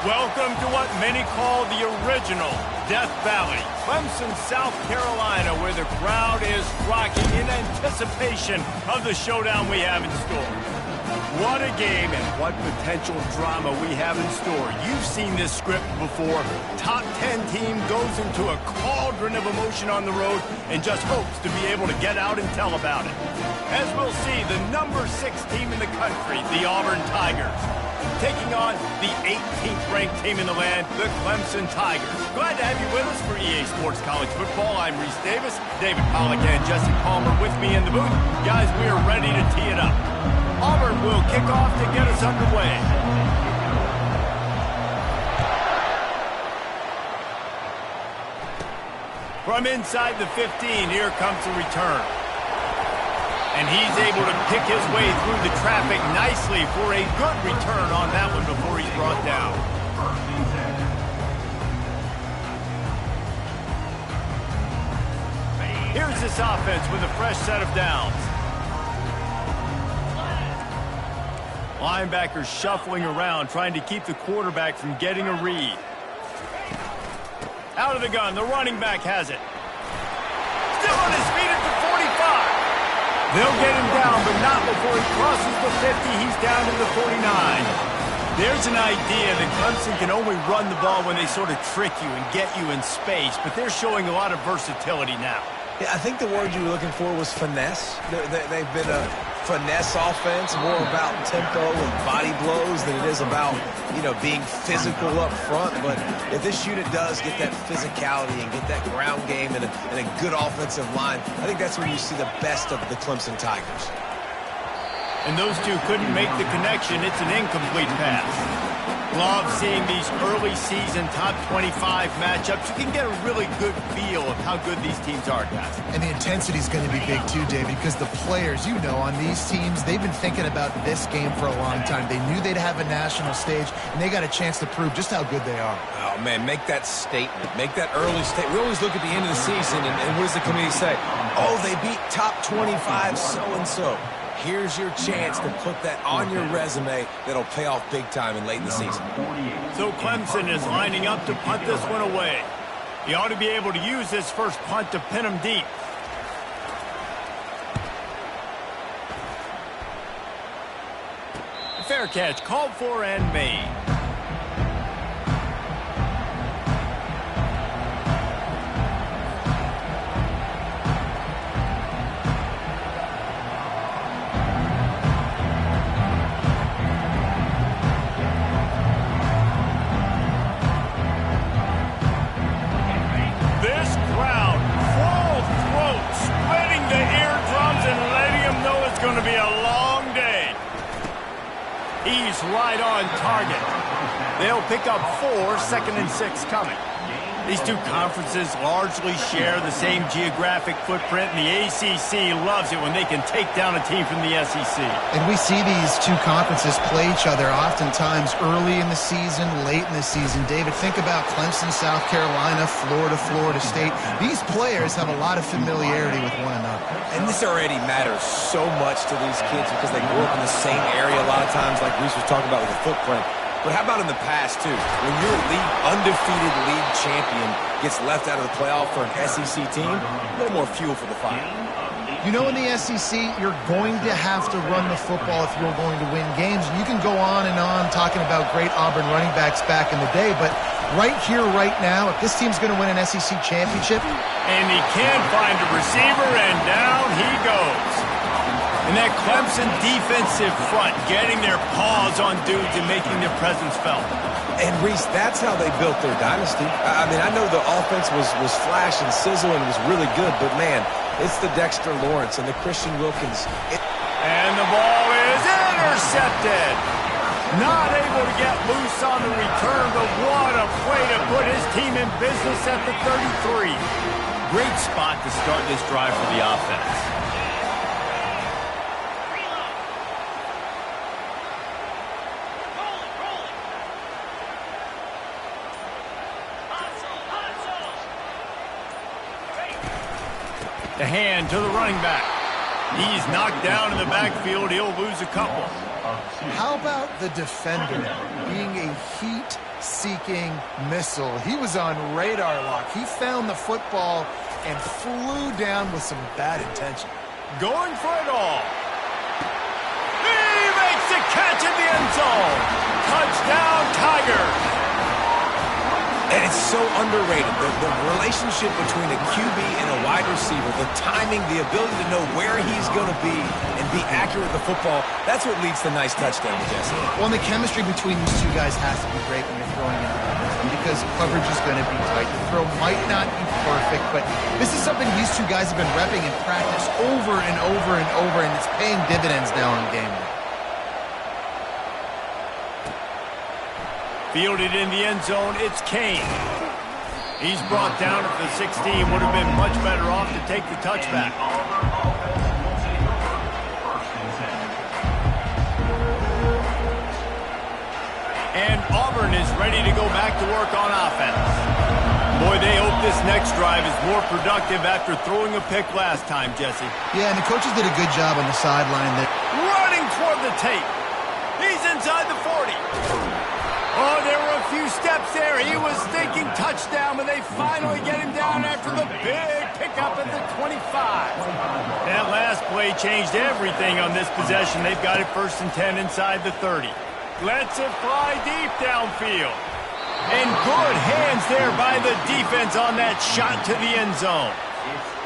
Welcome to what many call the original Death Valley, Clemson, South Carolina, where the crowd is rocking in anticipation of the showdown we have in store. What a game and what potential drama we have in store. You've seen this script before. Top 10 team goes into a cauldron of emotion on the road and just hopes to be able to get out and tell about it. As we'll see, the number 6 team in the country, the Auburn Tigers, taking on the 18th ranked team in the land, the Clemson Tigers. Glad to have you with us for EA Sports College Football. I'm Reese Davis, David Pollack and Jesse Palmer with me in the booth. Guys, we are ready to tee it up. Auburn will kick off to get us underway. From inside the 15, here comes the return. And he's able to pick his way through the traffic nicely for a good return on that one before he's brought down. Here's this offense with a fresh set of downs. Linebackers shuffling around, trying to keep the quarterback from getting a read. Out of the gun, the running back has it. Still on his feet at the 45. They'll get him down, but not before he crosses the 50. He's down to the 49. There's an idea that Clemson can only run the ball when they sort of trick you and get you in space, but they're showing a lot of versatility now. Yeah, I think the word you were looking for was finesse. They've been a finesse offense, more about tempo and body blows than it is about, being physical up front. But if this unit does get that physicality and get that ground game and a good offensive line, I think that's when you see the best of the Clemson Tigers. And those two couldn't make the connection. It's an incomplete pass. Love seeing these early season top 25 matchups. You can get a really good feel of how good these teams are, guys. And the intensity is going to be big too, David, because the players, on these teams, they've been thinking about this game for a long time. They knew they'd have a national stage, and they got a chance to prove just how good they are. Oh, man, make that statement. Make that early statement. We always look at the end of the season, and what does the committee say? Oh, they beat top 25 so-and-so. Here's your chance to put that on your resume that'll pay off big time and late in the season. So Clemson is lining up to punt this one away. He ought to be able to use this first punt to pin him deep. Fair catch called for and made. Right on target. They'll pick up 4, 2nd and 6 coming. These two conferences largely share the same geographic footprint, and the ACC loves it when they can take down a team from the SEC. And we see these two conferences play each other oftentimes early in the season, late in the season. David, think about Clemson, South Carolina, Florida State. These players have a lot of familiarity with one another. And this already matters so much to these kids because they grew up in the same area a lot of times, like Reese was talking about with the footprint. But how about in the past, too? When your undefeated league champion gets left out of the playoff for an SEC team, a little more fuel for the fire. In the SEC, you're going to have to run the football if you're going to win games. And you can go on and on talking about great Auburn running backs back in the day, but right here, right now, if this team's going to win an SEC championship. And he can't find a receiver, and down he goes. And that Clemson defensive front getting their paws on dudes and making their presence felt. And, Reese, that's how they built their dynasty. I mean, I know the offense was flash and sizzle and was really good, but, man, it's the Dexter Lawrence and the Christian Wilkins. And the ball is intercepted. Not able to get loose on the return, but what a play to put his team in business at the 33. Great spot to start this drive for the offense. The hand to the running back. He's knocked down in the backfield. He'll lose a couple. How about the defender being a heat heat-seeking missile. He was on radar lock. He found the football and flew down with some bad intention. Going for it all. He makes the catch in the end zone. Touchdown, Tigers. And it's so underrated. The relationship between a QB and a wide receiver, the timing, the ability to know where he's going to be and be accurate with the football, that's what leads to nice touchdowns, Jesse. Well, and the chemistry between these two guys has to be great when you're throwing into them because coverage is going to be tight. The throw might not be perfect, but this is something these two guys have been repping in practice over and over and over, and it's paying dividends now on game day. Fielded in the end zone, it's Kane. He's brought down at the 16. Would have been much better off to take the touchback. And Auburn is ready to go back to work on offense. Boy, they hope this next drive is more productive after throwing a pick last time, Jesse. Yeah, and the coaches did a good job on the sideline there. Running toward the tape. He's inside the 40. Oh, there were a few steps there. He was thinking touchdown, but they finally get him down after the big pickup at the 25. That last play changed everything on this possession. They've got it 1st and 10 inside the 30. Lets it fly deep downfield. And good hands there by the defense on that shot to the end zone.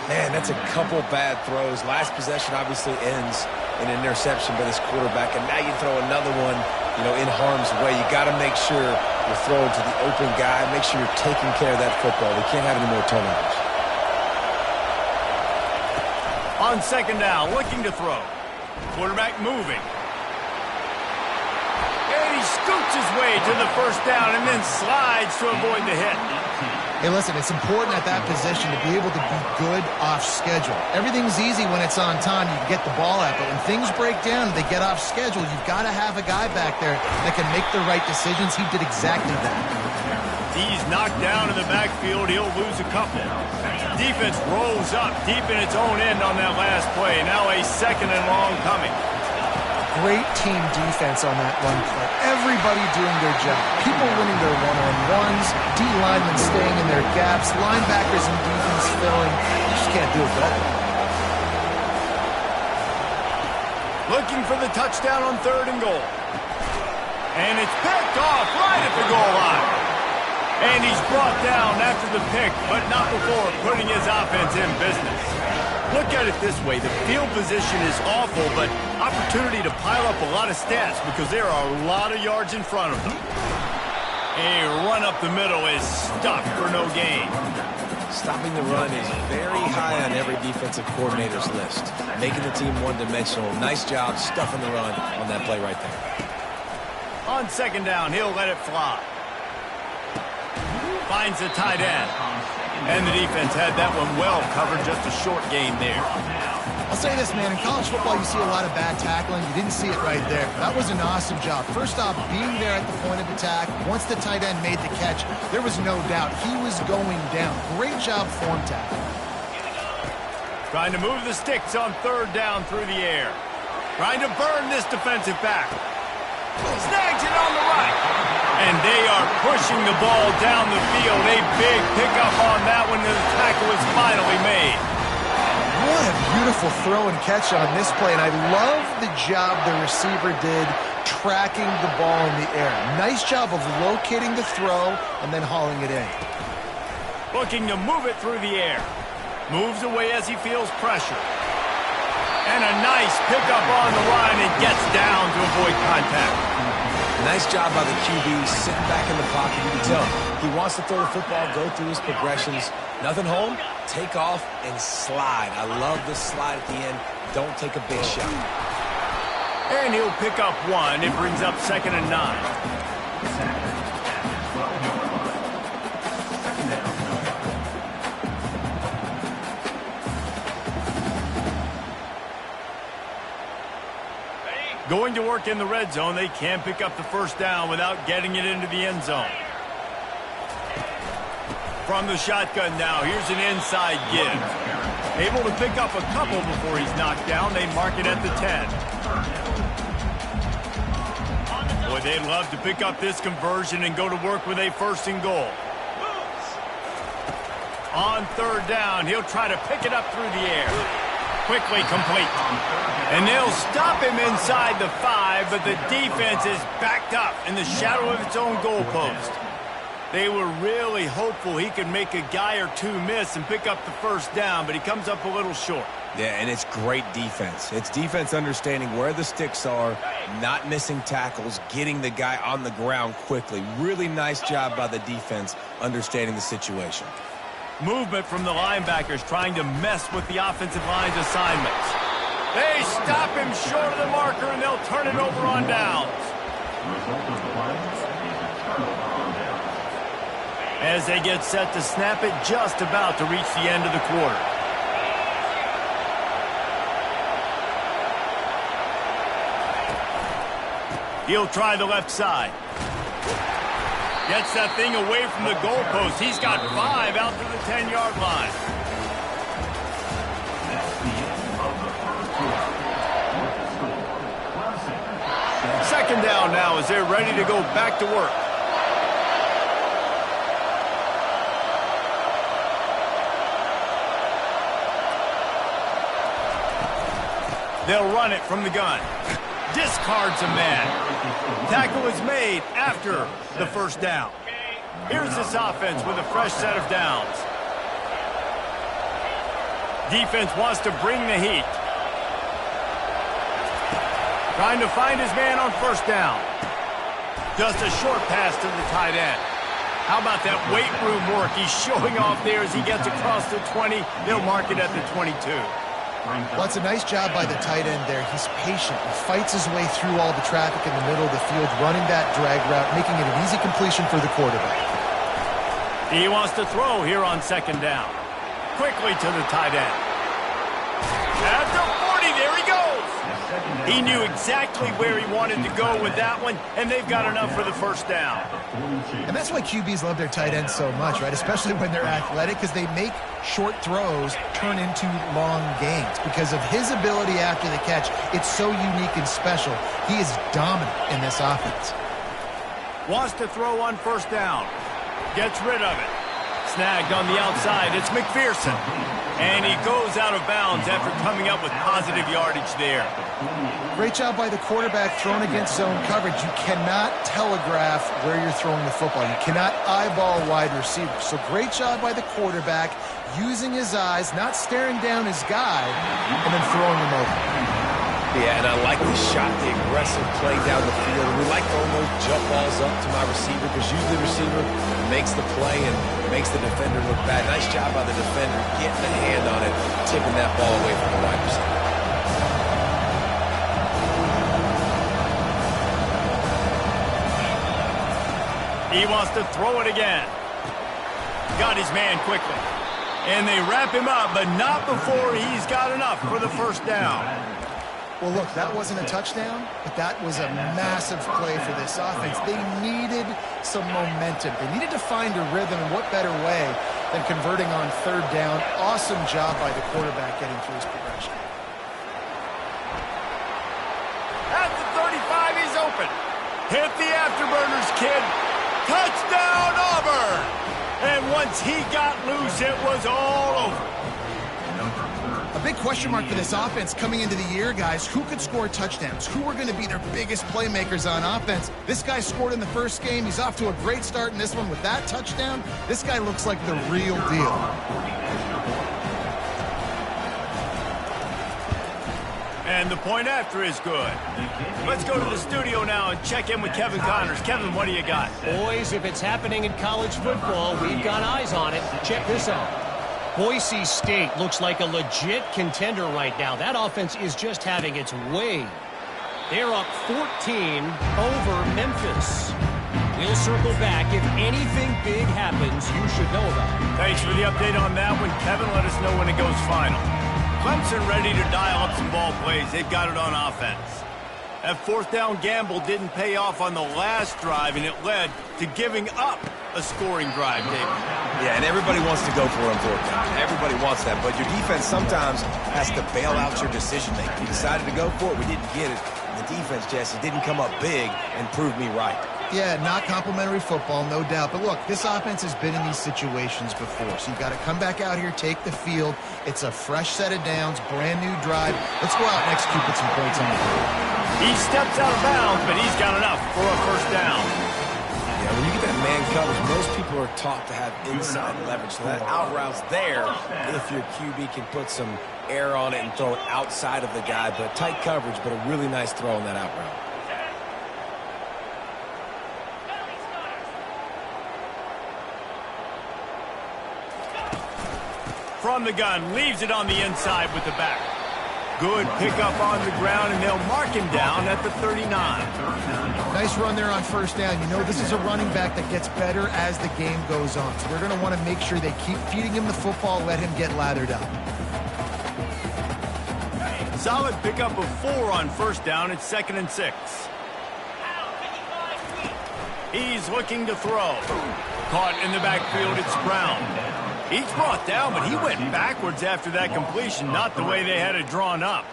Man, that's a couple bad throws. Last possession obviously ends in an interception by this quarterback, and now you throw another one, in harm's way. You got to make sure you're throwing to the open guy. Make sure you're taking care of that football. We can't have any more turnovers. On 2nd down, looking to throw. Quarterback moving. And he scoots his way to the 1st down and then slides to avoid the hit. Hey, listen, it's important at that position to be able to be good off schedule. Everything's easy when it's on time. You can get the ball out, but when things break down and they get off schedule, you've got to have a guy back there that can make the right decisions. He did exactly that. He's knocked down in the backfield. He'll lose a couple. Defense rolls up deep in its own end on that last play. Now a 2nd and long coming. Great team defense on that run play. Everybody doing their job. People winning their one-on-ones, D linemen staying in their gaps, linebackers and defense filling. You just can't do it better. Looking for the touchdown on 3rd and goal. And it's picked off right at the goal line. And he's brought down after the pick, but not before putting his offense in business. Look at it this way. The field position is awful, but opportunity to pile up a lot of stats because there are a lot of yards in front of them. A run up the middle is stuffed for no gain. Stopping the run is very high on every defensive coordinator's list. Making the team one-dimensional. Nice job stuffing the run on that play right there. On 2nd down, he'll let it fly. Finds the tight end. And the defense had that one well covered, just a short gain there. I'll say this, man. In college football, you see a lot of bad tackling. You didn't see it right there. That was an awesome job. First off, being there at the point of attack. Once the tight end made the catch, there was no doubt he was going down. Great job form tackle. Trying to move the sticks on 3rd down through the air. Trying to burn this defensive back. Snags it on the right. And they are pushing the ball down the field. A big pickup on that one. The tackle is finally made. What a beautiful throw and catch on this play. And I love the job the receiver did tracking the ball in the air. Nice job of locating the throw and then hauling it in. Looking to move it through the air. Moves away as he feels pressure. And a nice pickup on the line and gets down to avoid contact. Nice job by the QB, sitting back in the pocket. You can tell he wants to throw the football, go through his progressions. Nothing home, take off, and slide. I love this slide at the end. Don't take a big shot. And he'll pick up 1. It brings up 2nd and 9. Going to work in the red zone, they can pick up the 1st down without getting it into the end zone. From the shotgun now, here's an inside give. Able to pick up a couple before he's knocked down. They mark it at the 10. Boy, they'd love to pick up this conversion and go to work with a 1st and goal. On 3rd down, he'll try to pick it up through the air. Quickly complete. And they'll stop him inside the 5, but the defense is backed up in the shadow of its own goalpost. They were really hopeful he could make a guy or two miss and pick up the 1st down, but he comes up a little short. Yeah, and it's great defense. It's defense understanding where the sticks are, not missing tackles, getting the guy on the ground quickly. Really nice job by the defense understanding the situation. Movement from the linebackers trying to mess with the offensive line's assignments. They stop him short of the marker, and they'll turn it over on downs. As they get set to snap it, just about to reach the end of the quarter. He'll try the left side. Gets that thing away from the goalpost. He's got 5 out to the 10-yard line. Second down now as they're ready to go back to work. They'll run it from the gun. Discards a man. Tackle is made after the 1st down. Here's this offense with a fresh set of downs. Defense wants to bring the heat. Trying to find his man on 1st down. Just a short pass to the tight end. How about that weight room work he's showing off there as he gets across the 20. They'll mark it at the 22. Well, it's a nice job by the tight end there. He's patient. He fights his way through all the traffic in the middle of the field, running that drag route, making it an easy completion for the quarterback. He wants to throw here on 2nd down. Quickly to the tight end. At the 40, there he goes. He knew exactly where he wanted to go with that one, and they've got enough for the 1st down. And that's why QBs love their tight ends so much, right? Especially when they're athletic, because they make short throws turn into long gains. Because of his ability after the catch, it's so unique and special. He is dominant in this offense. Wants to throw on 1st down. Gets rid of it. Snagged on the outside. It's McPherson. And he goes out of bounds after coming up with positive yardage there. Great job by the quarterback thrown against zone coverage. You cannot telegraph where you're throwing the football. You cannot eyeball wide receivers. So great job by the quarterback using his eyes, not staring down his guy, and then throwing him over. Yeah, and I like the shot, the aggressive play down the field. We like throwing those jump balls up to my receiver because usually the receiver makes the play and makes the defender look bad. Nice job by the defender getting a hand on it, tipping that ball away from the wide receiver. He wants to throw it again. Got his man quickly. And they wrap him up, but not before he's got enough for the 1st down. Well, look, that wasn't a touchdown, but that was a massive play for this offense. They needed some momentum. They needed to find a rhythm, and what better way than converting on 3rd down. Awesome job by the quarterback getting through his progression. At the 35, he's open. Hit the afterburners, kid. Touchdown, Auburn! And once he got loose, it was all over. A big question mark for this offense coming into the year, guys. Who could score touchdowns? Who are going to be their biggest playmakers on offense? This guy scored in the 1st game. He's off to a great start in this one with that touchdown. This guy looks like the real deal. And the point after is good. Let's go to the studio now and check in with Kevin Connors. Kevin, what do you got? Boys, if it's happening in college football, we've got eyes on it. Check this out. Boise State looks like a legit contender right now. That offense is just having its way. They're up 14 over Memphis. We'll circle back. If anything big happens, you should know about it. Thanks for the update on that one, Kevin. Let us know when it goes final. Clemson ready to dial up some ball plays. They've got it on offense. That 4th down gamble didn't pay off on the last drive, and it led to giving up a scoring drive, David. Yeah, and everybody wants to go for it on 4th down. Everybody wants that, but your defense sometimes has to bail out your decision-making. You decided to go for it. We didn't get it. the defense, Jesse, didn't come up big and prove me right. Yeah, not complimentary football, no doubt. But look, this offense has been in these situations before. So you've got to come back out here, take the field. It's a fresh set of downs, brand new drive. Let's go out and execute with some points on the board. He steps out of bounds, but he's got enough for a first down. Yeah, when you get that man coverage, most people are taught to have inside leverage. So that out route's there if your QB can put some air on it and throw it outside of the guy. But tight coverage, but a really nice throw on that out route. From the gun, leaves it on the inside with the back. Good pickup on the ground, and they'll mark him down at the 39. Nice run there on first down. You know, this is a running back that gets better as the game goes on. So they're going to want to make sure they keep feeding him the football, let him get lathered up. Solid pickup of 4 on first down. It's 2nd and 6. He's looking to throw. Caught in the backfield, it's Brown. He's brought down, but he went backwards after that completion, not the way they had it drawn up.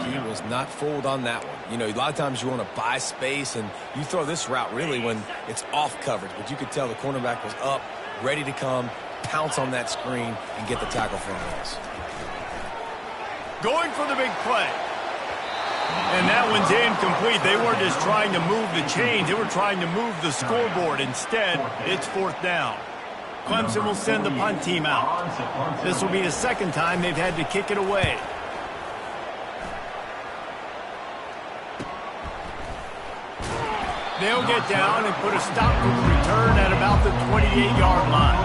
He was not fooled on that one. You know, a lot of times you want to buy space, and you throw this route really when it's off coverage. But you could tell the cornerback was up, ready to come, pounce on that screen, and get the tackle for a loss. Going for the big play. And that one's incomplete. They weren't just trying to move the chains. They were trying to move the scoreboard. Instead, it's 4th down. Clemson will send the punt team out. This will be the 2nd time they've had to kick it away. They'll get down and put a stop to the return at about the 28-yard line.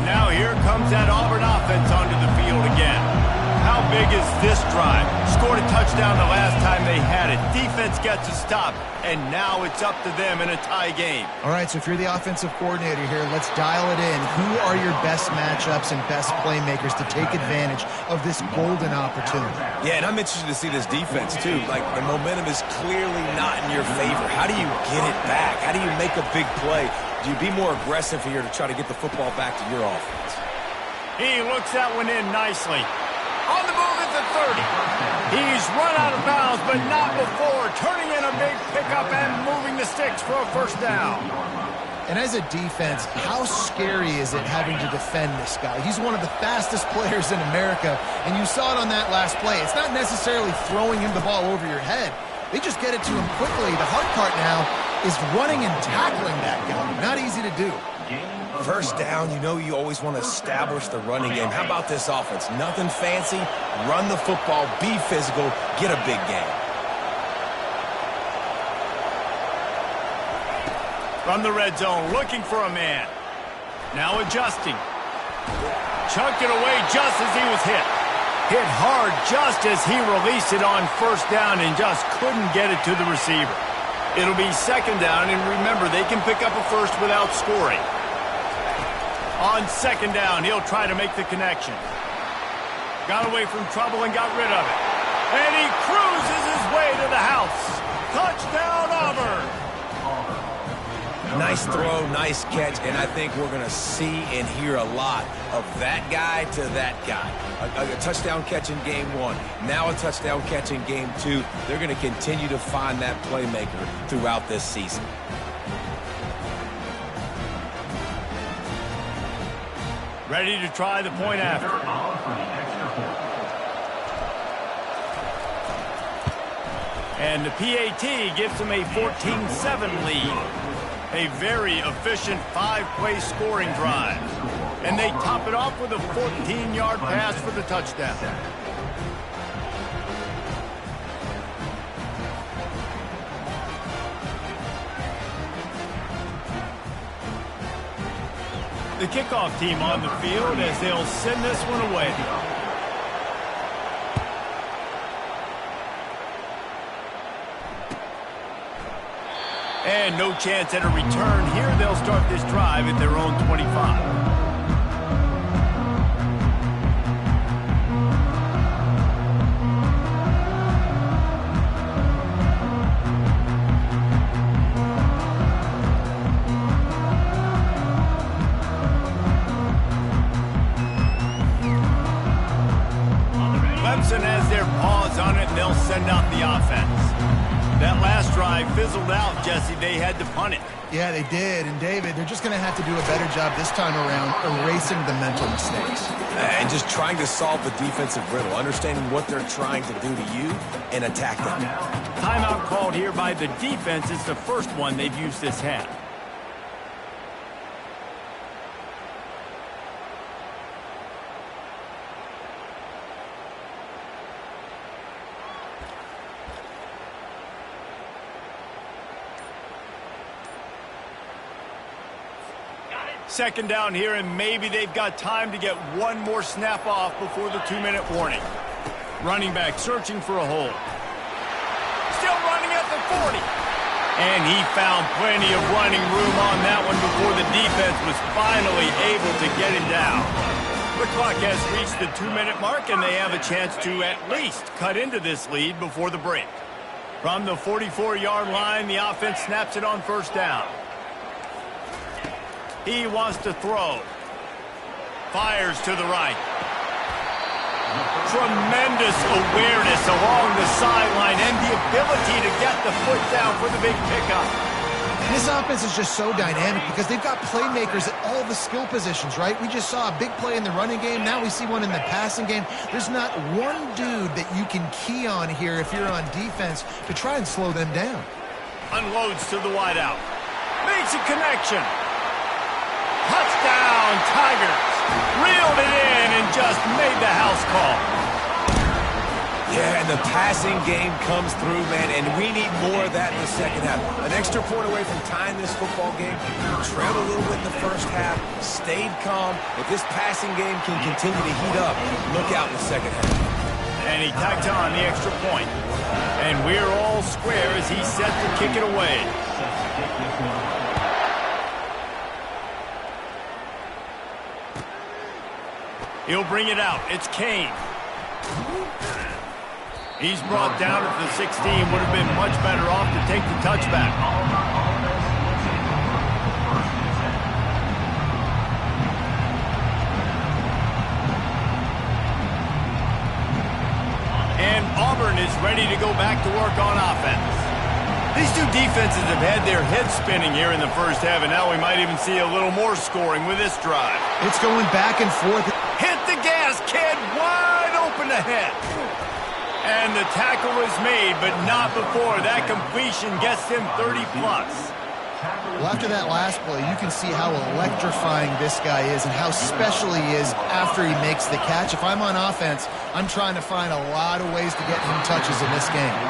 Now here comes that Auburn offense onto the field again. How big is this drive? Scored a touchdown the last time they had it. Defense gets a stop, and now it's up to them in a tie game. All right, so if you're the offensive coordinator here, let's dial it in. Who are your best matchups and best playmakers to take advantage of this golden opportunity? Yeah, and I'm interested to see this defense, too. Like, the momentum is clearly not in your favor. How do you get it back? How do you make a big play? Do you be more aggressive here to try to get the football back to your offense? He looks that one in nicely. On the move at the 30. He's run out of bounds, but not before. Turning in a big pickup and moving the sticks for a first down. And as a defense, how scary is it having to defend this guy? He's one of the fastest players in America, and you saw it on that last play. It's not necessarily throwing him the ball over your head. They just get it to him quickly. The hard part now is running and tackling that guy. Not easy to do. First down, you know you always want to establish the running game. How about this offense? Nothing fancy. Run the football, be physical, get a big gain. From the red zone, looking for a man. Now adjusting. Chucked it away just as he was hit. Hit hard just as he released it on first down and just couldn't get it to the receiver. It'll be 2nd down, and remember, they can pick up a first without scoring. On 2nd down, he'll try to make the connection. Got away from trouble and got rid of it. And he cruises his way to the house. Touchdown, Auburn! Nice throw, nice catch, and I think we're going to see and hear a lot of that guy to that guy. A touchdown catch in game 1, now a touchdown catch in game 2. They're going to continue to find that playmaker throughout this season. Ready to try the point after. And the PAT gives them a 14-7 lead. A very efficient 5-play scoring drive. And they top it off with a 14-yard pass for the touchdown. The kickoff team on the field as they'll send this one away. And no chance at a return here. They'll start this drive at their own 25. Clemson has their paws on it, and they'll send out the offense. That last drive fizzled out, Jesse. They had to punt it. Yeah, they did. And, David, they're just going to have to do a better job this time around erasing the mental mistakes. And just trying to solve the defensive riddle, understanding what they're trying to do to you and attack them. Timeout called here by the defense. It's the first one they've used this half. Second down here, and maybe they've got time to get one more snap off before the 2-minute warning. Running back searching for a hole. Still running at the 40. And he found plenty of running room on that one before the defense was finally able to get him down. The clock has reached the 2-minute mark, and they have a chance to at least cut into this lead before the break. From the 44-yard line, the offense snaps it on first down. He wants to throw. Fires to the right. Tremendous awareness along the sideline and the ability to get the foot down for the big pickup. And this offense is just so dynamic because they've got playmakers at all the skill positions, right? We just saw a big play in the running game. Now we see one in the passing game. There's not one dude that you can key on here if you're on defense to try and slow them down. Unloads to the wideout. Makes a connection. Touchdown, Tigers. Reeled it in and just made the house call. Yeah, and the passing game comes through, man, and we need more of that in the second half. An extra point away from tying this football game. Trailed a little bit in the first half, stayed calm. If this passing game can continue to heat up, look out in the second half. And he tacked on the extra point. And we're all square as he's set to kick it away. He'll bring it out. It's Kane. He's brought down at the 16. Would have been much better off to take the touchback. And Auburn is ready to go back to work on offense. These two defenses have had their heads spinning here in the first half, and now we might even see a little more scoring with this drive. It's going back and forth. Hit the gas, kid. Wide open ahead. And the tackle is made, but not before that completion gets him 30-plus. Well, after that last play, you can see how electrifying this guy is and how special he is after he makes the catch. If I'm on offense, I'm trying to find a lot of ways to get him touches in this game.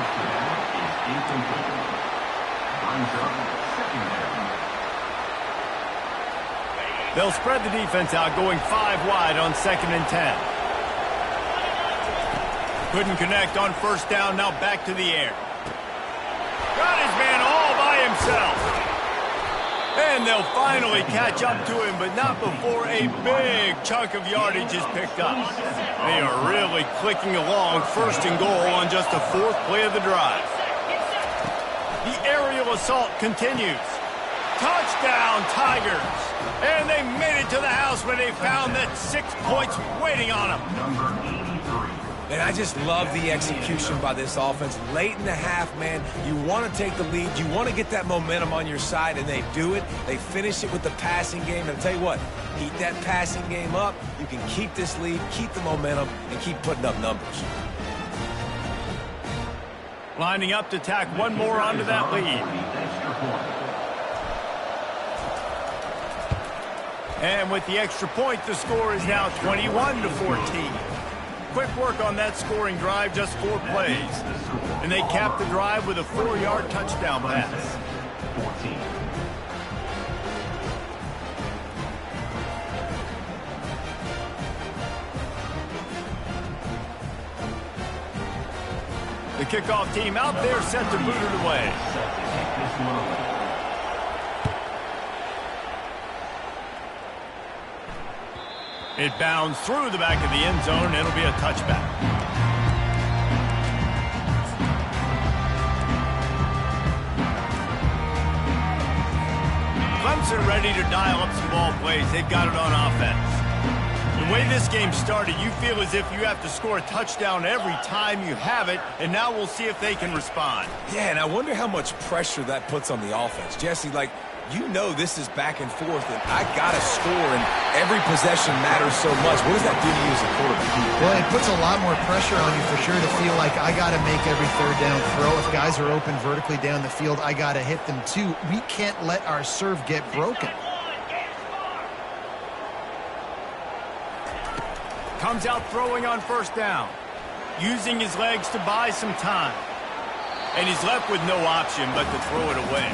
They'll spread the defense out, going 5 wide on 2nd and 10. Couldn't connect on first down, now back to the air. Got his man all by himself. And they'll finally catch up to him, but not before a big chunk of yardage is picked up. They are really clicking along, 1st and goal on just the 4th play of the drive. The aerial assault continues. Touchdown, Tigers. And they made it to the house where they found that 6 points waiting on them. And I just love the execution by this offense. Late in the half, man, you want to take the lead. You want to get that momentum on your side, and they do it. They finish it with the passing game. And I'll tell you what, heat that passing game up. You can keep this lead, keep the momentum, and keep putting up numbers. Lining up to tack one more onto that lead. And with the extra point, the score is now 21-14. Quick work on that scoring drive, just 4 plays. And they cap the drive with a 4-yard touchdown pass. The kickoff team out there set to boot it away. It bounds through the back of the end zone, and it'll be a touchback. Clemson ready to dial up some ball plays. They've got it on offense. The The way this game started, you feel as if you have to score a touchdown every time you have it, and now we'll see if they can respond. Yeah, and I wonder how much pressure that puts on the offense. Jesse, like, you know this is back and forth, and I got to score, and every possession matters so much. What does that do to you as a quarterback? Well, it puts a lot more pressure on you for sure to feel like I got to make every third down throw. If guys are open vertically down the field, I got to hit them too. We can't let our serve get broken. Comes out throwing on first down, using his legs to buy some time. And he's left with no option but to throw it away.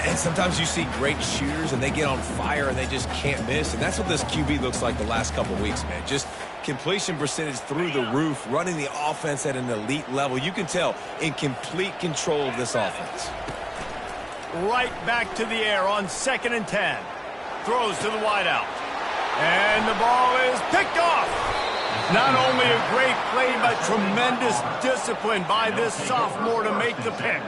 And sometimes you see great shooters, and they get on fire, and they just can't miss. And that's what this QB looks like the last couple weeks, man. Just completion percentage through the roof, running the offense at an elite level. You can tell in complete control of this offense. Right back to the air on 2nd and 10. Throws to the wideout. And the ball is picked off. Not only a great play, but tremendous discipline by this sophomore to make the pick.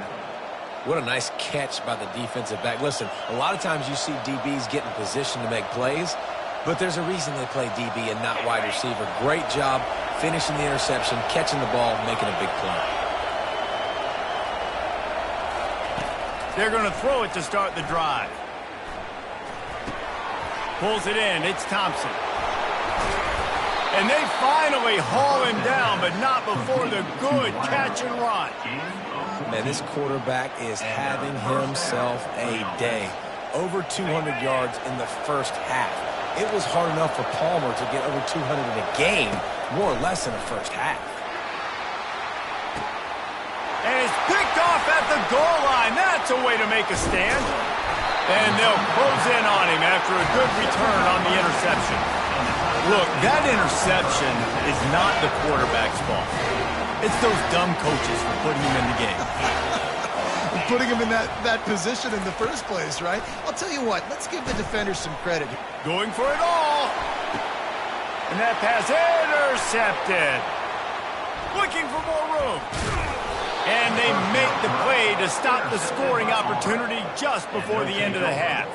What a nice catch by the defensive back. Listen, a lot of times you see DBs get in position to make plays, but there's a reason they play DB and not wide receiver. Great job finishing the interception, catching the ball, making a big play. They're going to throw it to start the drive. Pulls it in. It's Thompson. And they finally haul him down, but not before the good catch and run. Man, this quarterback is having himself a day. Over 200 yards in the first half. It was hard enough for Palmer to get over 200 in a game, more or less in the first half. And it's picked off at the goal line. That's a way to make a stand. And they'll close in on him after a good return on the interception. Look, that interception is not the quarterback's fault. It's those dumb coaches for putting him in the game. Putting him in that position in the first place, right? I'll tell you what, let's give the defenders some credit. Going for it all. And that pass intercepted. Looking for more room. And they make the play to stop the scoring opportunity just before the end of the half.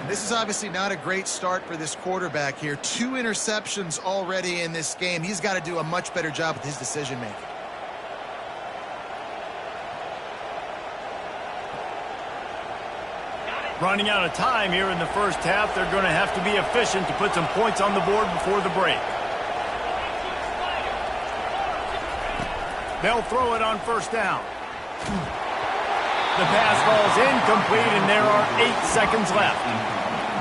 This is obviously not a great start for this quarterback here. 2 interceptions already in this game. He's got to do a much better job with his decision-making. Running out of time here in the first half, they're going to have to be efficient to put some points on the board before the break. They'll throw it on first down. The pass falls incomplete, and there are 8 seconds left.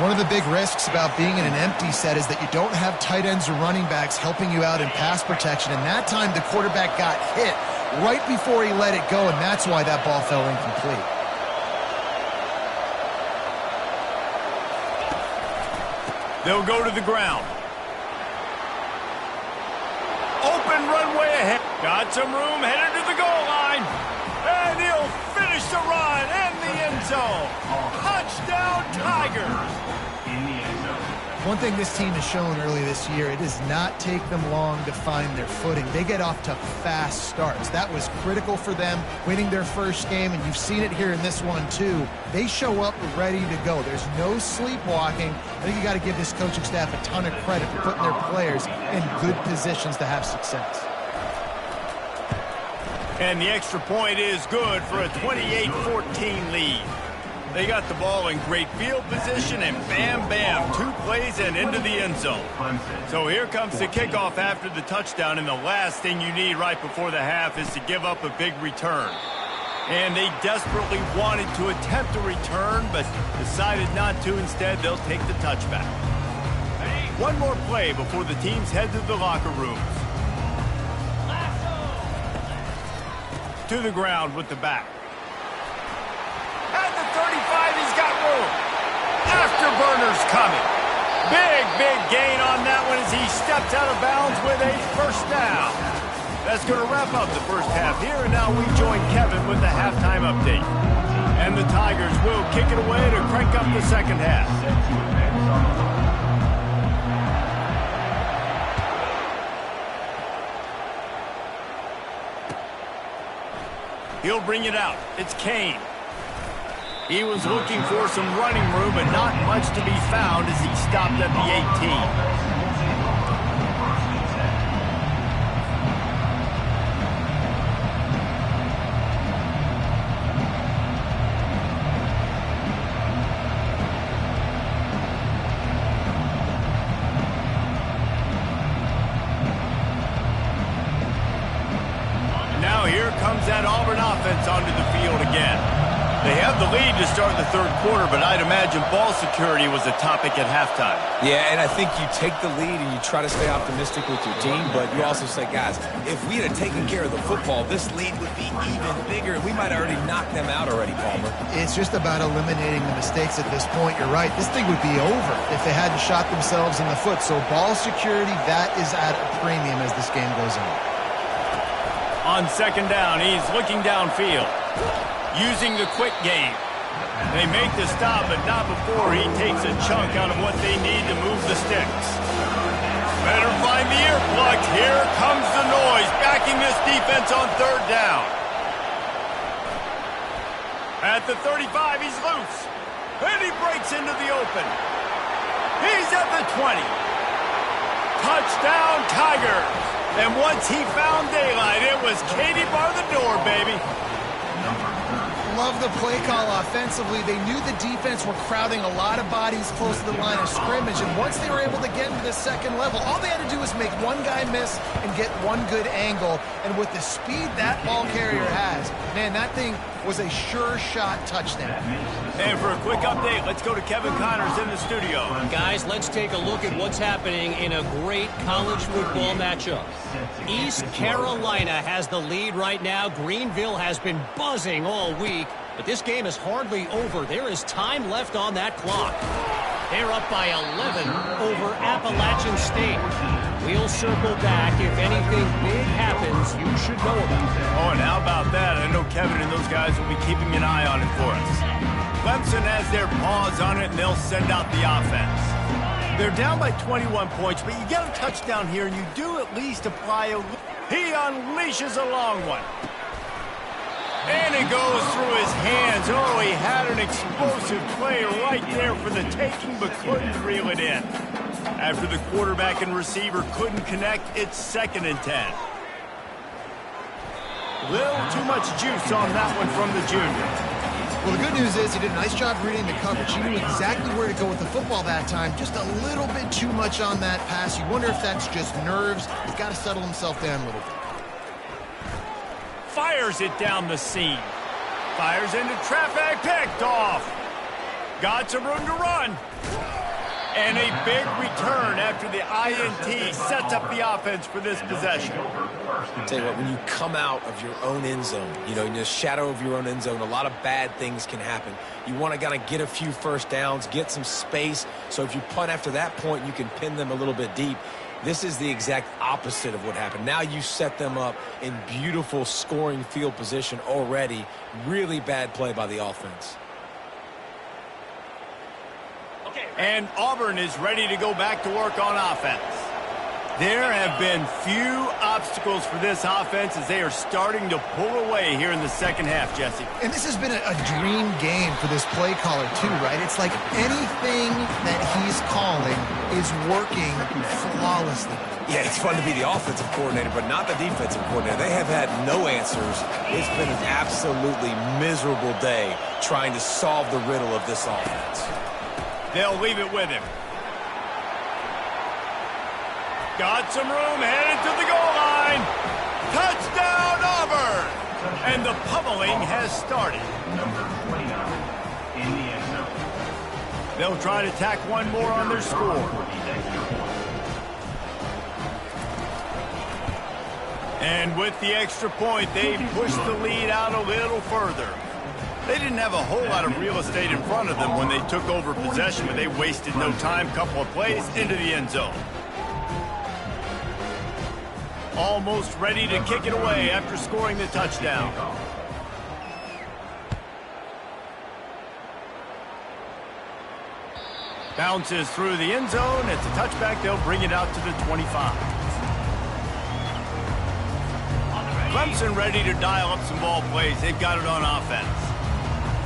One of the big risks about being in an empty set is that you don't have tight ends or running backs helping you out in pass protection. And that time, the quarterback got hit right before he let it go, and that's why that ball fell incomplete. They'll go to the ground. Open runway ahead. Got some room, headed to the goal line. And he'll finish the run in the end zone. Touchdown, Tigers. One thing this team has shown early this year, it does not take them long to find their footing. They get off to fast starts. That was critical for them, winning their first game, and you've seen it here in this one too. They show up ready to go. There's no sleepwalking. I think you got to give this coaching staff a ton of credit for putting their players in good positions to have success. And the extra point is good for a 28-14 lead. They got the ball in great field position, and bam, bam, 2 plays and into the end zone. So here comes the kickoff after the touchdown, and the last thing you need right before the half is to give up a big return. And they desperately wanted to attempt a return, but decided not to. Instead, they'll take the touchback. One more play before the teams head to the locker rooms. To the ground with the back. At the 35, he's got room. Afterburner's coming. Big gain on that one as he steps out of bounds with a first down. That's going to wrap up the first half here, and now we join Kevin with the halftime update. And the Tigers will kick it away to crank up the second half. He'll bring it out. It's Kane. He was looking for some running room, but not much to be found as he stopped at the 18. sends that Auburn offense onto the field again. They have the lead to start the third quarter, but I'd imagine ball security was a topic at halftime. Yeah, and I think you take the lead and you try to stay optimistic with your team, but you also say, guys, if we had taken care of the football, this lead would be even bigger, and we might have already knocked them out already, Palmer. It's just about eliminating the mistakes at this point. You're right. This thing would be over if they hadn't shot themselves in the foot. So ball security, that is at a premium as this game goes on. On second down, he's looking downfield, using the quick game. They make the stop, but not before he takes a chunk out of what they need to move the sticks. Better find the earplugs. Here comes the noise, backing this defense on third down. At the 35, he's loose. And he breaks into the open. He's at the 20. Touchdown, Tigers. And once he found daylight, it was Katie bar the door, baby. Love the play call offensively. They knew the defense were crowding a lot of bodies close to the line of scrimmage, and once they were able to get into the second level, all they had to do was make one guy miss and get one good angle. And with the speed that ball carrier has, man, that thing was a sure shot touchdown. And for a quick update, let's go to Kevin Connors in the studio. Guys, let's take a look at what's happening in a great college football matchup. East Carolina has the lead right now. Greenville has been buzzing all week, but this game is hardly over. There is time left on that clock. They're up by 11 over Appalachian State. We'll circle back. If anything big happens, you should know about it. Oh, and how about that? I know Kevin and those guys will be keeping an eye on it for us. Clemson has their paws on it, and they'll send out the offense. They're down by 21 points, but you get a touchdown here, and you do at least apply a... He unleashes a long one. And it goes through his hands. Oh, he had an explosive play right there for the taking, but couldn't reel it in. After the quarterback and receiver couldn't connect, it's 2nd and 10. Little too much juice on that one from the junior. Well, the good news is he did a nice job reading the coverage. He knew exactly where to go with the football that time. Just a little bit too much on that pass. You wonder if that's just nerves. He's got to settle himself down a little bit. Fires it down the seam. Fires into traffic, picked off. Got some room to run. And a big return after the INT sets up the offense for this possession. I'll tell you what, when you come out of your own end zone, you know, in the shadow of your own end zone, a lot of bad things can happen. You want to kind of get a few first downs, get some space, so if you punt after that point, you can pin them a little bit deep. This is the exact opposite of what happened. Now you set them up in beautiful scoring field position already. Really bad play by the offense. And Auburn is ready to go back to work on offense. There have been few obstacles for this offense as they are starting to pull away here in the second half, Jesse. And this has been a dream game for this play caller too, right? It's like anything that he's calling is working flawlessly. Yeah, it's fun to be the offensive coordinator, but not the defensive coordinator. They have had no answers. It's been an absolutely miserable day trying to solve the riddle of this offense. They'll leave it with him. Got some room, headed to the goal line. Touchdown, Auburn! And the pummeling has started. They'll try to tack one more on their score. And with the extra point, they push the lead out a little further. They didn't have a whole lot of real estate in front of them when they took over possession, but they wasted no time. Couple of plays into the end zone. Almost ready to kick it away after scoring the touchdown. Bounces through the end zone. It's a touchback. They'll bring it out to the 25. Clemson ready to dial up some ball plays. They've got it on offense.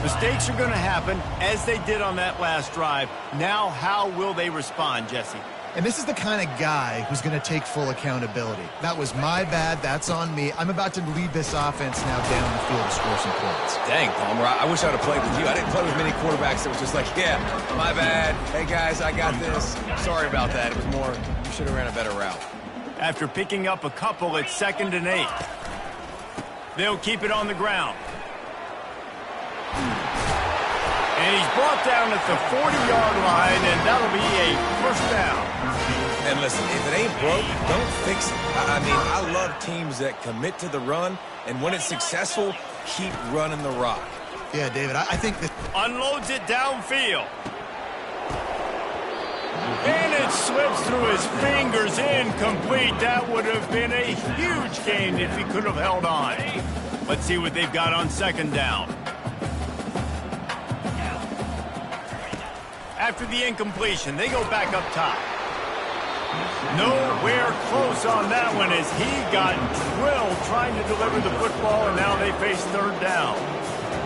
Mistakes are going to happen, as they did on that last drive. Now, how will they respond, Jesse? And this is the kind of guy who's going to take full accountability. That was my bad. That's on me. I'm about to lead this offense now down the field to score some points. Dang, Palmer, I wish I would have played with you. I didn't play with many quarterbacks that was just like, yeah, my bad. Hey, guys, I got this. Sorry about that. It was more, you should have ran a better route. After picking up a couple, it's 2nd and 8. They'll keep it on the ground. And he's brought down at the 40-yard line, and that'll be a first down. And listen, if it ain't broke, don't fix it. I mean, I love teams that commit to the run, and when it's successful, keep running the rock. Yeah, David, I think that... Unloads it downfield. And it slips through his fingers, incomplete. That would have been a huge gain if he could have held on. Let's see what they've got on second down. After the incompletion, they go back up top. Nowhere close on that one as he got drilled trying to deliver the football, and now they face third down.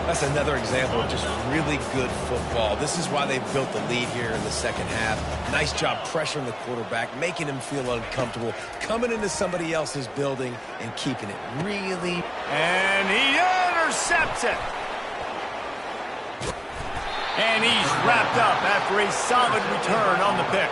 That's another example of just really good football. This is why they've built the lead here in the second half. Nice job pressuring the quarterback, making him feel uncomfortable, coming into somebody else's building and keeping it really... And he intercepts it. And he's wrapped up after a solid return on the pick.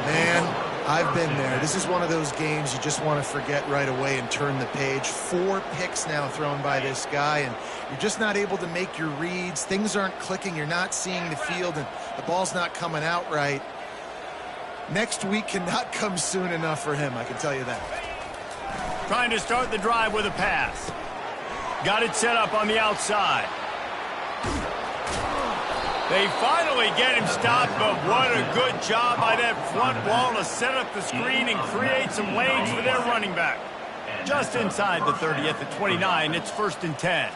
Man, I've been there. This is one of those games you just want to forget right away and turn the page. 4 picks now thrown by this guy, and you're just not able to make your reads. Things aren't clicking. You're not seeing the field, and the ball's not coming out right. Next week cannot come soon enough for him, I can tell you that. Trying to start the drive with a pass. Got it set up on the outside. They finally get him stopped, but what a good job by that front wall to set up the screen and create some lanes for their running back. Just inside the 30 at the 29, it's 1st and 10.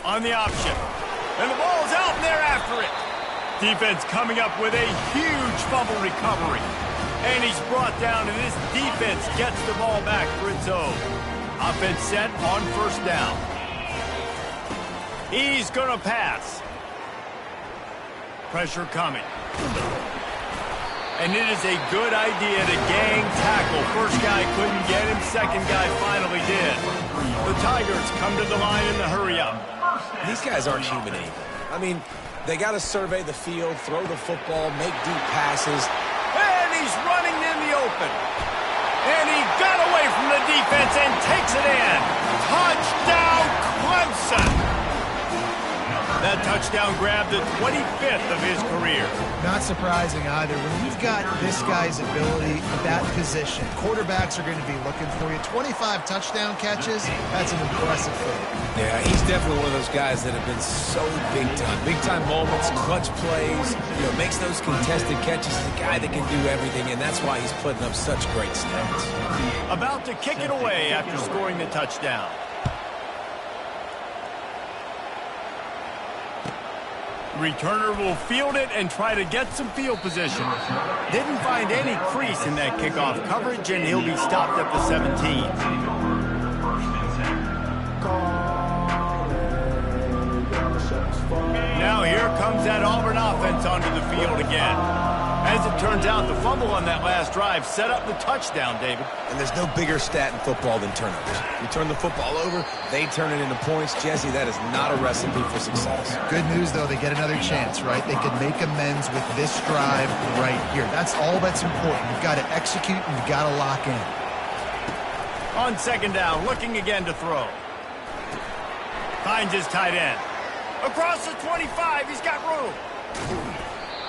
On the option. And the ball's out, and they're after it. Defense coming up with a huge fumble recovery. And he's brought down, and this defense gets the ball back for its own. Offense set on 1st down. He's going to pass. Pressure coming. And it is a good idea to gang tackle. First guy couldn't get him, second guy finally did. The Tigers come to the line in the hurry-up. These guys aren't human anymore. I mean, they got to survey the field, throw the football, make deep passes. And he's running in the open. And he got away from the defense and takes it in. Touchdown, Clemson. That touchdown grabbed the 25th of his career. Not surprising either. When you've got this guy's ability at that position, quarterbacks are going to be looking for you. 25 touchdown catches, that's an impressive thing. Yeah, he's definitely one of those guys that have been so big time. Big time moments, clutch plays, makes those contested catches. He's a guy that can do everything, and that's why he's putting up such great stats. About to kick it away after scoring the touchdown. Returner will field it and try to get some field position. Didn't find any crease in that kickoff coverage, and he'll be stopped at the 17. Now here comes that Auburn offense onto the field again. As it turns out, the fumble on that last drive set up the touchdown, David. And there's no bigger stat in football than turnovers. You turn the football over, they turn it into points. Jesse, that is not a recipe for success. Good news, though, they get another chance, right? They can make amends with this drive right here. That's all that's important. You've got to execute and you've got to lock in. On second down, looking again to throw. Finds his tight end. Across the 25, he's got room.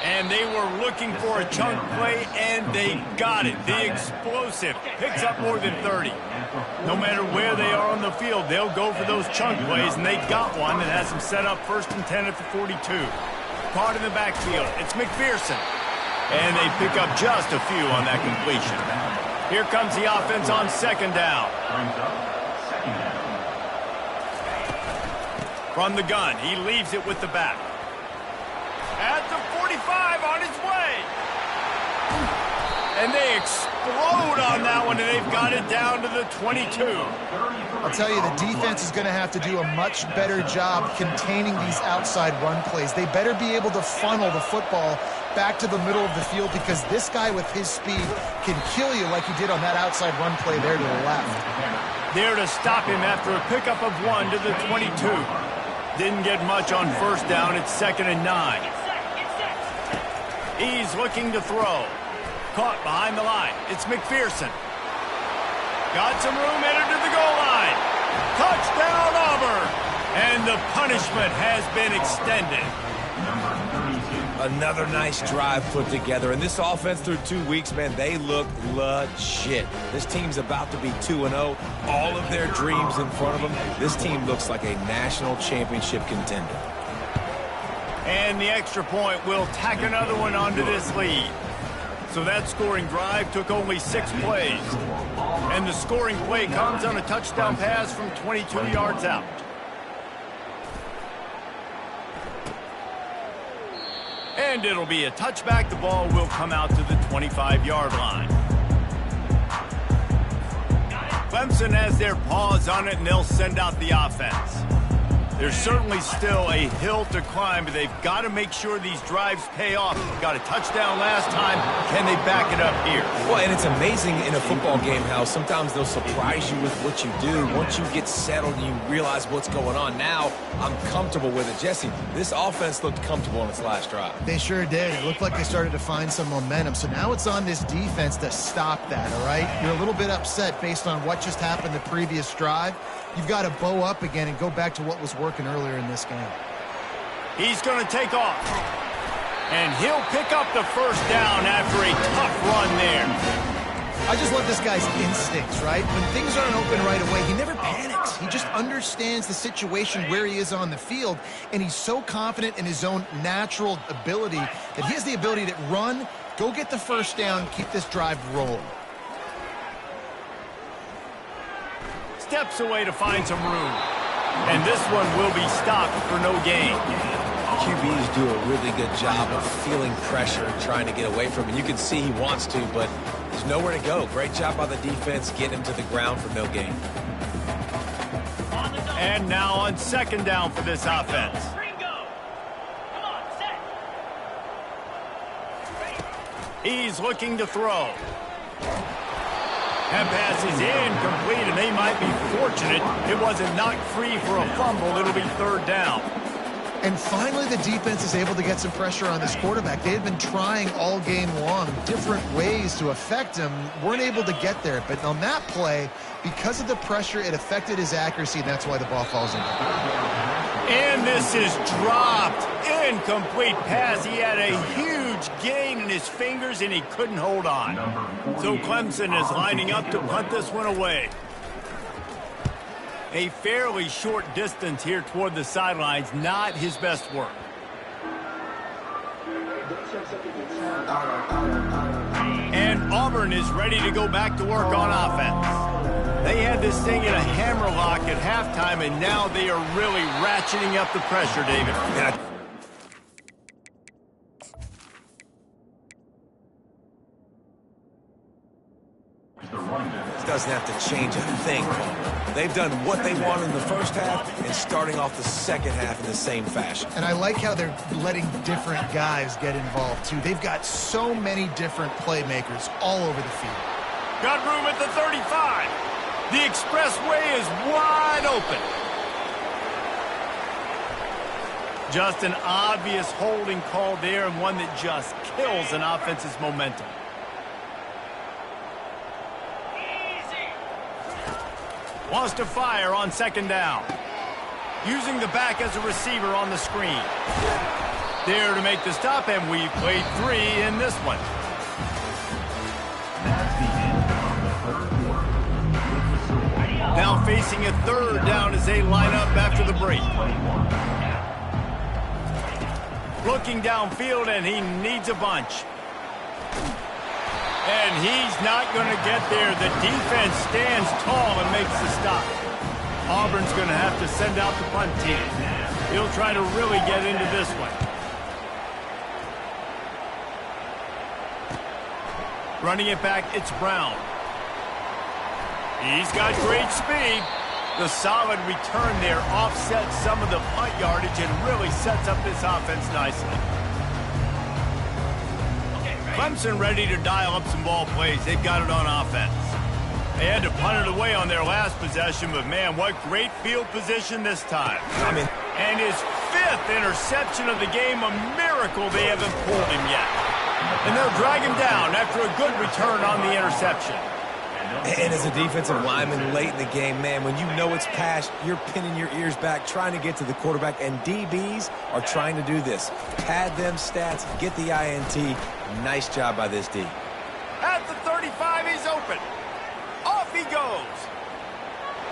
And they were looking for a chunk play, and they got it. The explosive picks up more than 30. No matter where they are on the field, they'll go for those chunk plays, and they got one that has them set up 1st and 10 at the 42. Caught in the backfield. It's McPherson. And they pick up just a few on that completion. Here comes the offense on second down. From the gun, he leaves it with the back. At the 45 on his way. And they explode on that one, and they've got it down to the 22. I'll tell you, the defense is going to have to do a much better job containing these outside run plays. They better be able to funnel the football back to the middle of the field, because this guy with his speed can kill you like he did on that outside run play there to the left. There to stop him after a pickup of 1 to the 22. Didn't get much on first down. It's 2nd and 9. He's looking to throw. Caught behind the line. It's McPherson. Got some room, headed to the goal line. Touchdown, Auburn! And the punishment has been extended. Another nice drive put together. And this offense through 2 weeks, man, they look legit. This team's about to be 2-0. All of their dreams in front of them. This team looks like a national championship contender. And the extra point will tack another one onto this lead. So that scoring drive took only 6 plays. And the scoring play comes on a touchdown pass from 22 yards out. And it'll be a touchback. The ball will come out to the 25-yard line. Clemson has their paws on it, and they'll send out the offense. There's certainly still a hill to climb, but they've got to make sure these drives pay off. Got a touchdown last time. Can they back it up here? Well, and it's amazing in a football game how sometimes they'll surprise you with what you do. Once you get settled and you realize what's going on, now I'm comfortable with it. Jesse, this offense looked comfortable on its last drive. They sure did. It looked like they started to find some momentum. So now it's on this defense to stop that, all right? You're a little bit upset based on what just happened the previous drive. You've got to bow up again and go back to what was working earlier in this game. He's going to take off. And he'll pick up the first down after a tough run there. I just love this guy's instincts, right? When things aren't open right away, he never panics. He just understands the situation where he is on the field, and he's so confident in his own natural ability that he has the ability to run, go get the first down, keep this drive rolling. Steps away to find some room. And this one will be stopped for no gain. QBs do a really good job of feeling pressure and trying to get away from it. You can see he wants to, but there's nowhere to go. Great job by the defense getting him to the ground for no gain. And now on second down for this offense. He's looking to throw. That pass is incomplete, and they might be fortunate it wasn't knocked free for a fumble. It'll be third down. And finally, the defense is able to get some pressure on this quarterback. They had been trying all game long different ways to affect him. Weren't able to get there. But on that play, because of the pressure, it affected his accuracy, and that's why the ball falls in. And this is dropped. Incomplete pass. He had a huge gain in his fingers, and he couldn't hold on. So Clemson is lining up to punt this one away. A fairly short distance here toward the sidelines. Not his best work. And Auburn is ready to go back to work on offense. They had this thing in a hammerlock at halftime, and now they are really ratcheting up the pressure, David. Yeah. This doesn't have to change a thing. They've done what they wanted in the first half and starting off the second half in the same fashion. And I like how they're letting different guys get involved, too. They've got so many different playmakers all over the field. Got room at the 35. The expressway is wide open. Just an obvious holding call there, and one that just kills an offense's momentum. Wants to fire on second down. Using the back as a receiver on the screen. There to make the stop, and we played 3 in this one. Now facing a third down as they line up after the break. Looking downfield, and he needs a bunch. And he's not going to get there. The defense stands tall and makes the stop. Auburn's going to have to send out the punt team. He'll try to really get into this one. Running it back, it's Brown. He's got great speed. The solid return there offsets some of the punt yardage and really sets up this offense nicely. Clemson ready to dial up some ball plays. They've got it on offense. They had to punt it away on their last possession, but man, what great field position this time. And his 5th interception of the game, a miracle they haven't pulled him yet. And they'll drag him down after a good return on the interception. And as a defensive lineman late in the game, man, when you know it's passed, you're pinning your ears back, trying to get to the quarterback, and DBs are trying to do this. Pad them stats, get the INT. Nice job by this D. At the 35, he's open. Off he goes.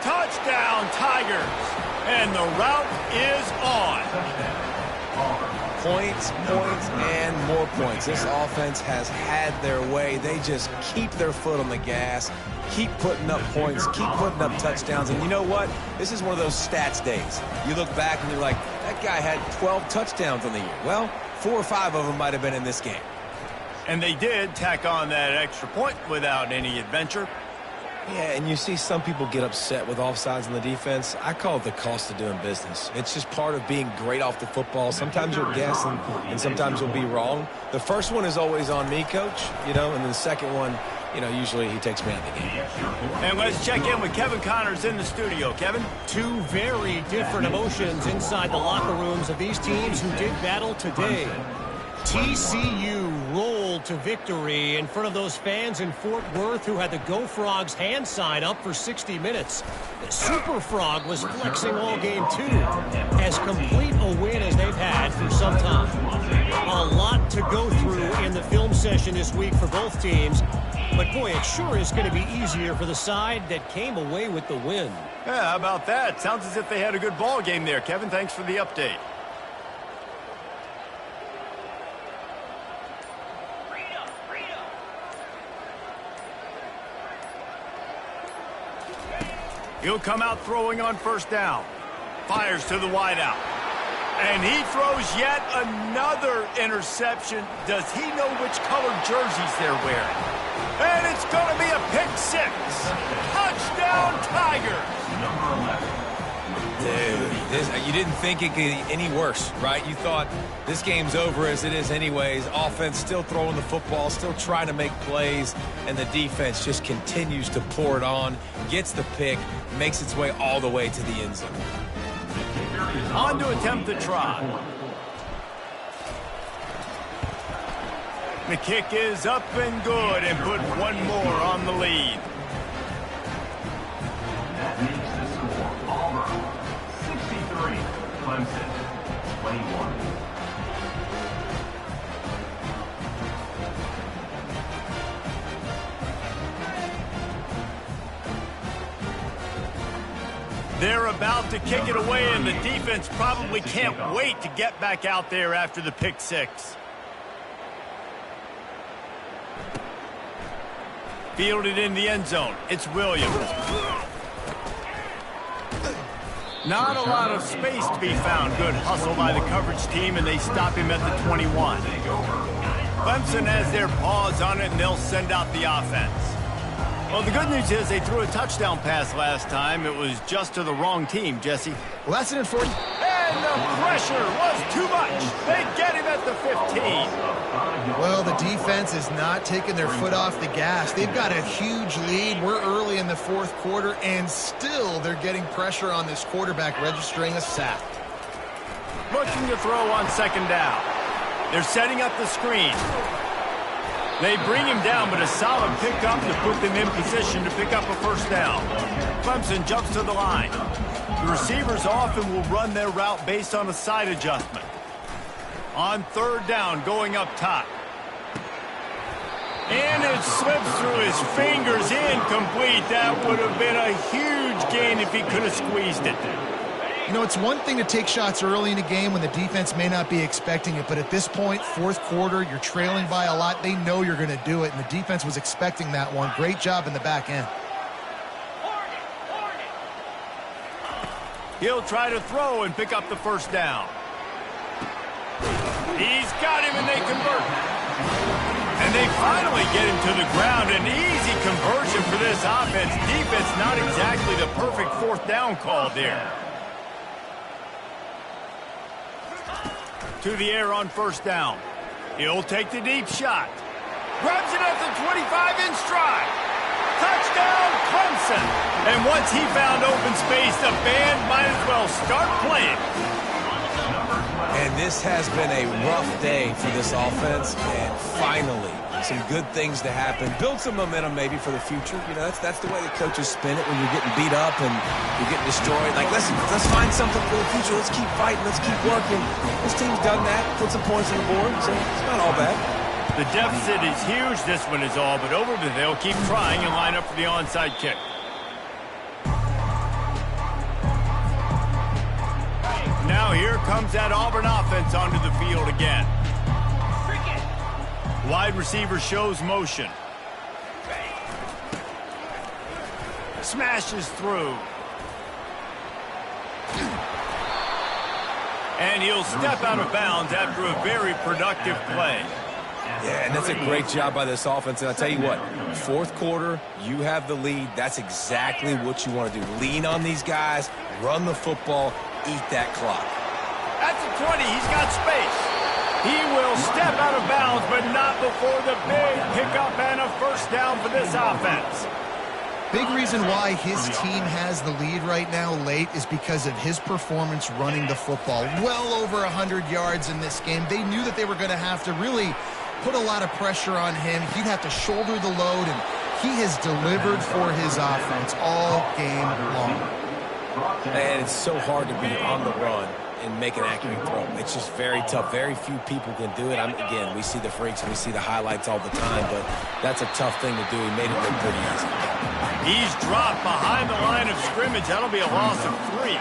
Touchdown, Tigers. And the route is on. Points, and more points. This offense has had their way. They just keep their foot on the gas, keep putting up points, keep putting up touchdowns. And you know what? This is one of those stats days. You look back and you're like, that guy had 12 touchdowns on the year. Well, 4 or 5 of them might have been in this game. And they did tack on that extra point without any adventure. Yeah, and you see some people get upset with offsides in the defense. I call it the cost of doing business. It's just part of being great off the football. Sometimes you'll guess and sometimes you'll be wrong. The first one is always on me, Coach, and then the second one, usually he takes me out of the game. And let's check in with Kevin Connors in the studio. Kevin? Two very different emotions inside the locker rooms of these teams who did battle today. TCU rolled to victory in front of those fans in Fort Worth who had the Go Frogs hand sign up for 60 minutes. The Super Frog was flexing all game too. As complete a win as they've had for some time. A lot to go through in the film session this week for both teams. But boy, it sure is going to be easier for the side that came away with the win. Yeah, how about that? Sounds as if they had a good ball game there. Kevin, thanks for the update. He'll come out throwing on first down. Fires to the wideout. And he throws yet another interception. Does he know which colored jerseys they're wearing? And it's going to be a pick six. Touchdown, Tigers. Dude, you didn't think it could get any worse, right? You thought this game's over as it is anyways. Offense still throwing the football, still trying to make plays, and the defense just continues to pour it on, gets the pick, makes its way all the way to the end zone. On to attempt the try. The kick is up and good and put one more on the lead. That makes the score Auburn 63, Clemson 21. They're about to kick it away, and the defense probably can't wait to get back out there after the pick six. Fielded in the end zone. It's Williams. Not a lot of space to be found. Good hustle by the coverage team, and they stop him at the 21. Clemson has their paws on it, and they'll send out the offense. Well, the good news is they threw a touchdown pass last time. It was just to the wrong team, Jesse. Well, that's an enforcement. And the pressure was too much. They get him at the 15. Well, the defense is not taking their foot off the gas. They've got a huge lead. We're early in the fourth quarter, and still they're getting pressure on this quarterback, registering a sack. Looking to throw on second down. They're setting up the screen. They bring him down, but a solid pickup to put them in position to pick up a first down. Clemson jumps to the line. The receivers often will run their route based on a side adjustment. On third down, going up top. And it slips through his fingers, incomplete. That would have been a huge gain if he could have squeezed it. You know, it's one thing to take shots early in a game when the defense may not be expecting it, but at this point, fourth quarter, you're trailing by a lot. They know you're going to do it, and the defense was expecting that one. Great job in the back end. He'll try to throw and pick up the first down. He's got him, and they convert. And they finally get him to the ground. An easy conversion for this offense. Defense not exactly the perfect fourth down call there. To the air on first down. He'll take the deep shot. Grabs it at the 25 in stride. Touchdown, Clemson. And once he found open space, the band might as well start playing. And this has been a rough day for this offense, and finally, some good things to happen. Build some momentum maybe for the future. You know, that's the way the coaches spin it when you're getting beat up and you're getting destroyed. Like, let's find something for the future. Let's keep fighting. Let's keep working. This team's done that. Put some points on the board, so it's not all bad. The deficit is huge. This one is all but over, but they'll keep trying and line up for the onside kick. Now here comes that Auburn offense onto the field again. Wide receiver shows motion. Smashes through. And he'll step out of bounds after a very productive play. Yeah, and that's a great job by this offense. And I'll tell you what, fourth quarter, you have the lead. That's exactly what you want to do. Lean on these guys, run the football, eat that clock. At the 20, he's got space. He will step out of bounds, but not before the big pickup and a first down for this offense. Big reason why his team has the lead right now late is because of his performance running the football. Well over 100 yards in this game. They knew that they were going to have to really put a lot of pressure on him. He'd have to shoulder the load, and he has delivered for his offense all game long. And it's so hard to be on the run and make an accurate throw. It's just very tough. Very few people can do it. Again, we see the freaks and we see the highlights all the time, but that's a tough thing to do. He made it look pretty easy. He's dropped behind the line of scrimmage. That'll be a loss of 3.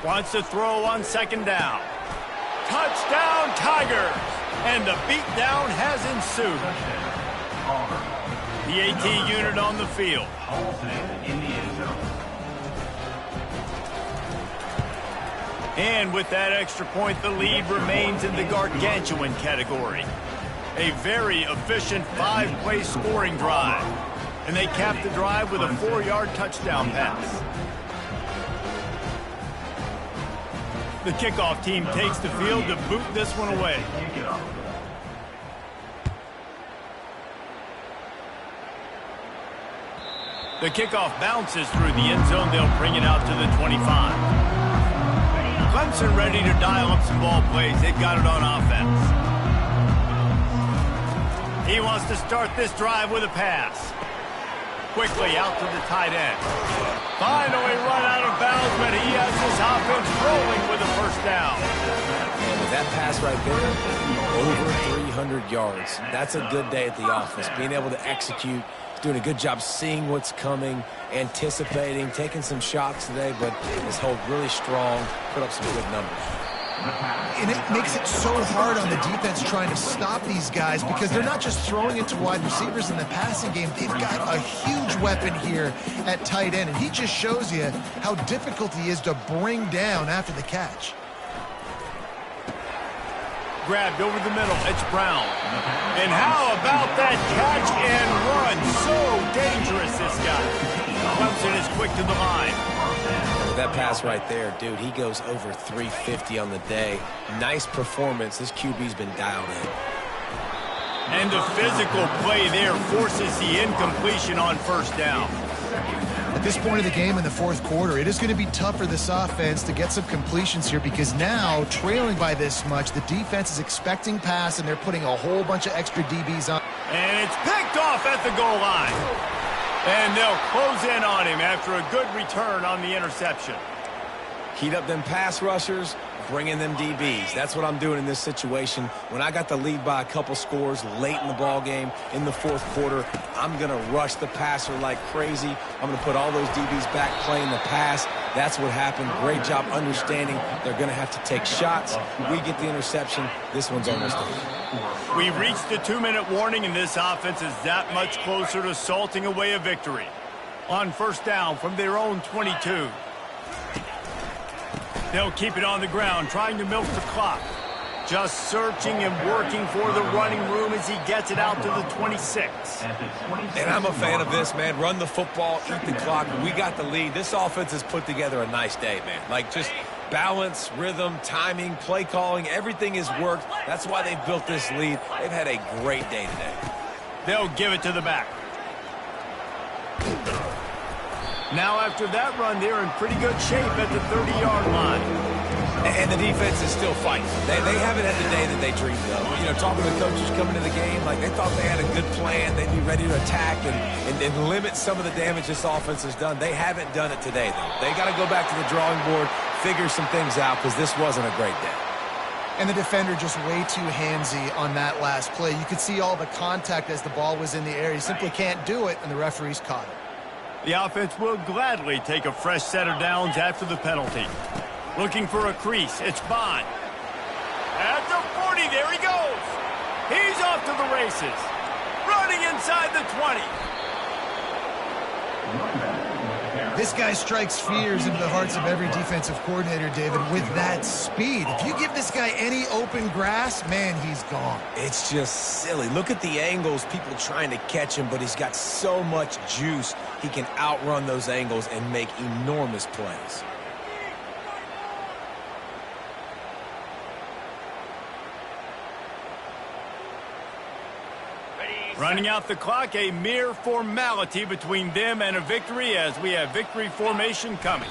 Wants to throw on second down. Touchdown, Tigers! And the beatdown has ensued. The AT unit on the field. And with that extra point, the lead remains in the gargantuan category. A very efficient 5-play scoring drive. And they cap the drive with a 4-yard touchdown pass. The kickoff team takes the field to boot this one away. The kickoff bounces through the end zone. They'll bring it out to the 25. Clemson ready to dial up some ball plays. They've got it on offense. He wants to start this drive with a pass. Quickly out to the tight end. Finally run out of bounds, but he has his offense rolling with a first down. And with that pass right there, over 300 yards. That's a good day at the office. Being able to execute, doing a good job seeing what's coming, anticipating, taking some shots today, but has held really strong, put up some good numbers. And it makes it so hard on the defense trying to stop these guys because they're not just throwing it to wide receivers in the passing game. They've got a huge weapon here at tight end, and he just shows you how difficult he is to bring down after the catch. Grabbed over the middle. It's Brown. And how about that catch and run? So dangerous, this guy. Clemson is quick to the line. With that pass right there, dude, he goes over 350 on the day. Nice performance. This QB's been dialed in. And the physical play there forces the incompletion on first down. At this point of the game in the fourth quarter, it is going to be tough for this offense to get some completions here because now, trailing by this much, the defense is expecting pass, and they're putting a whole bunch of extra DBs on. And it's picked off at the goal line. And they'll close in on him after a good return on the interception. Heat up them pass rushers, bring in them DBs. That's what I'm doing in this situation. When I got the lead by a couple scores late in the ball game in the fourth quarter, I'm going to rush the passer like crazy. I'm going to put all those DBs back playing the pass. That's what happened. Great job understanding they're going to have to take shots. We get the interception. This one's almost over. We reached the 2-minute warning, and this offense is that much closer to salting away a victory. On first down from their own 22. They'll keep it on the ground, trying to milk the clock. Just searching and working for the running room as he gets it out to the 26. And I'm a fan of this, man. Run the football, eat the clock. We got the lead. This offense has put together a nice day, man. Like, just balance, rhythm, timing, play calling, everything has worked. That's why they've built this lead. They've had a great day today. They'll give it to the back. Now after that run, they're in pretty good shape at the 30-yard line. And the defense is still fighting. They haven't had the day that they dreamed of. You know, talking to the coaches coming to the game, like they thought they had a good plan. They'd be ready to attack and limit some of the damage this offense has done. They haven't done it today, though. They got to go back to the drawing board, figure some things out, because this wasn't a great day. And the defender just way too handsy on that last play. You could see all the contact as the ball was in the air. He simply can't do it, and the referees caught it. The offense will gladly take a fresh set of downs after the penalty. Looking for a crease. It's Bond. At the 40, there he goes. He's off to the races. Running inside the 20. This guy strikes fears into the hearts of every defensive coordinator, David, with that speed. If you give this guy any open grass, man, he's gone. It's just silly. Look at the angles, people trying to catch him, but he's got so much juice. He can outrun those angles and make enormous plays. Running out the clock, a mere formality between them and a victory as we have victory formation coming.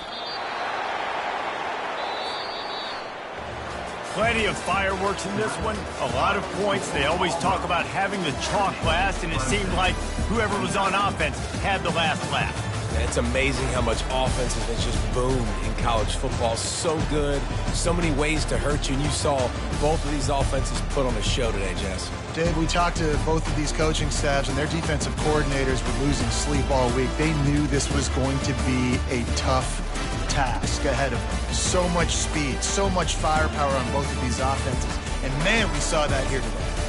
Plenty of fireworks in this one, a lot of points. They always talk about having the chalk last, and it seemed like whoever was on offense had the last laugh. It's amazing how much offense has just boomed in college football. So good, so many ways to hurt you, and you saw both of these offenses put on a show today, Jess. Dave, we talked to both of these coaching staffs, and their defensive coordinators were losing sleep all week. They knew this was going to be a tough task ahead of them. So much speed, so much firepower on both of these offenses. And, man, we saw that here today.